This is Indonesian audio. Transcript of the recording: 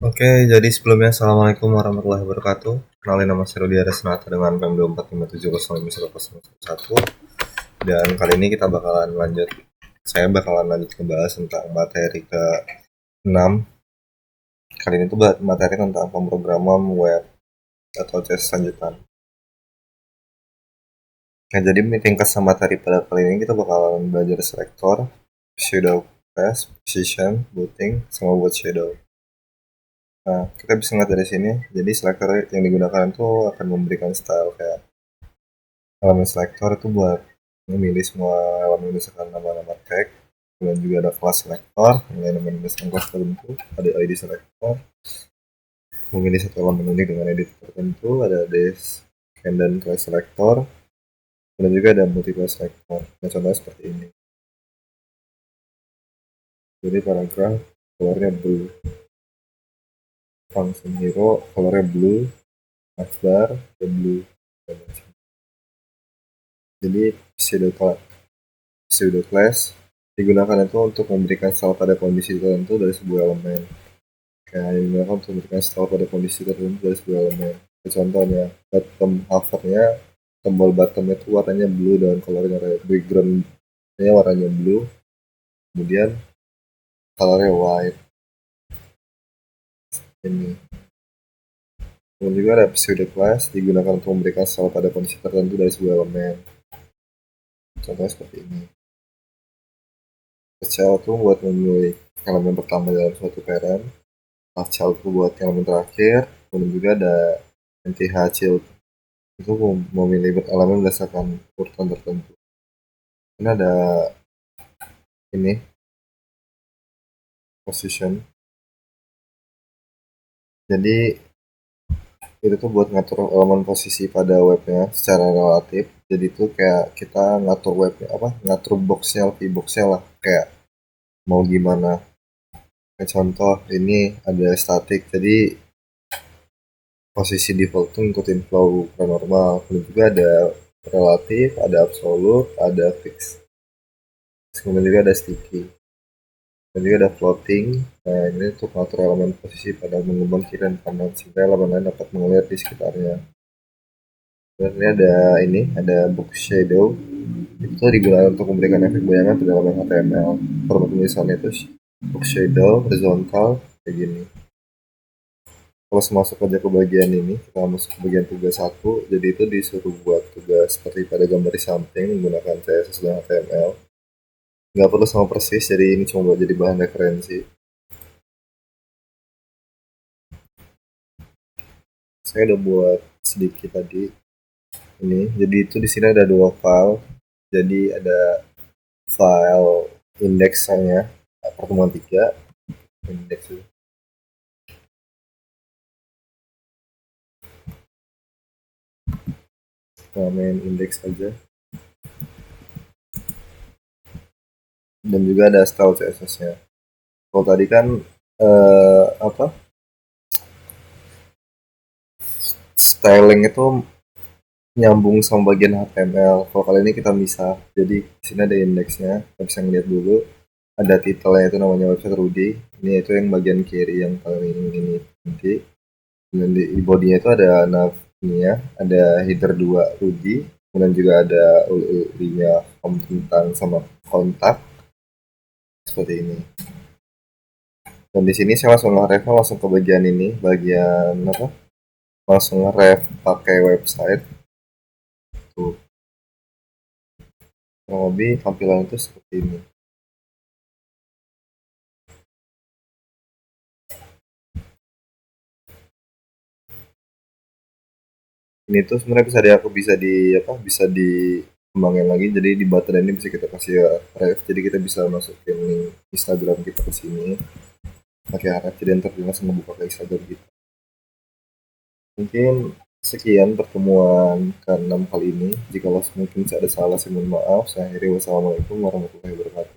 Oke, jadi sebelumnya Assalamualaikum warahmatullahi wabarakatuh. Kenalin, nama saya Rudi Aresnata dengan PMD 457051101. Dan kali ini saya bakalan lanjut ngebahas tentang materi ke-6. Kali ini tuh materi tentang pemrograman web atau CS lanjutan. Nah, jadi ringkas materi pada kali ini kita bakalan belajar selektor, shadow class, position, booting, sama buat shadow. Nah, kita bisa lihat dari sini. Jadi selector yang digunakan itu akan memberikan style kayak elemen selector itu buat memilih semua elemen, misalkan nama-nama tag. Kemudian juga ada class selector, yang menuliskan kelas tertentu. Ada ID selector, memilih satu elemen unik dengan editor tertentu. Ada descendant class selector, dan juga ada multiple selector. Nah, contohnya seperti ini. Jadi paragraf colornya blue, function hero colornya blue, navbar blue. Jadi pseudo class digunakan itu untuk memberikan style pada kondisi tertentu dari sebuah elemen. Kayak digunakan untuk memberikan style pada kondisi tertentu dari sebuah elemen. Contohnya, bottom hovernya, tombol bottomnya itu warnanya blue dan colornya red. Backgroundnya warnanya blue, kemudian colornya white. Ini. Kemudian juga ada pseudo class digunakan untuk memberikan style pada kondisi tertentu dari sebuah elemen. Contohnya seperti ini. Child itu buat memilih elemen pertama dalam suatu parent. Child itu buat elemen terakhir. Kemudian juga ada NTH child itu memilih elemen berdasarkan urutan tertentu. Ini ada ini position. Jadi itu tuh buat ngatur elemen posisi pada webnya secara relatif. Jadi itu kayak kita ngatur webnya ngatur boxnya, lebih boxnya lah, kayak mau gimana. Kayak contoh ini ada static, jadi posisi default tuh ngikutin flow normal. Kemudian juga ada relatif, ada absolute, ada fix. Kemudian juga ada sticky. Dan juga ada floating. Nah, ini untuk mengatur elemen posisi pada mengembang kiri dan kanan sehingga elemen lain dapat mengalir di sekitarnya. Dan ini ada box shadow. Itu digunakan untuk memberikan efek bayangan pada elemen HTML. Format tulisannya itu box shadow, horizontal, kayak gini. Kalau masuk aja ke bagian ini, kita masuk ke bagian tugas 1. Jadi itu disuruh buat tugas seperti pada gambar di samping menggunakan CSS dan HTML. Nggak perlu sama persis, jadi ini cuma buat jadi bahan referensi. Saya udah buat sedikit tadi ini. Jadi itu di sini ada 2 file. Jadi ada file indeksnya pertemuan 3 indeks itu. Kita main indeks aja. Dan juga ada style CSS-nya. Kalau tadi kan styling itu nyambung sama bagian HTML. Kalau kali ini kita misah. Jadi di sini ada indeksnya. Kita bisa ngeliat dulu. Ada titelnya itu namanya website Rudy. Ini itu yang bagian kiri yang paling ini nanti. Dan di body-nya itu ada nav-nya, ada header 2 Rudy. Kemudian juga ada URL-nya tentang sama kontak. Seperti ini. Dan di sini saya langsung langsung ke bagian ini, bagian langsung nge-ref pakai website. Tuh. Kurang lebih tampilan itu seperti ini. Ini tuh sebenarnya bisa dikembangin lagi, jadi di button ini bisa kita kasih ref, jadi kita bisa masukin link Instagram kita ke sini pakai ref, jadi ntar kita langsung ngebuka ke Instagram kita. Mungkin sekian pertemuan ke-6 kali ini. Jika mungkin ada salah, saya mohon maaf. Saya akhiri, wassalamualaikum warahmatullahi wabarakatuh.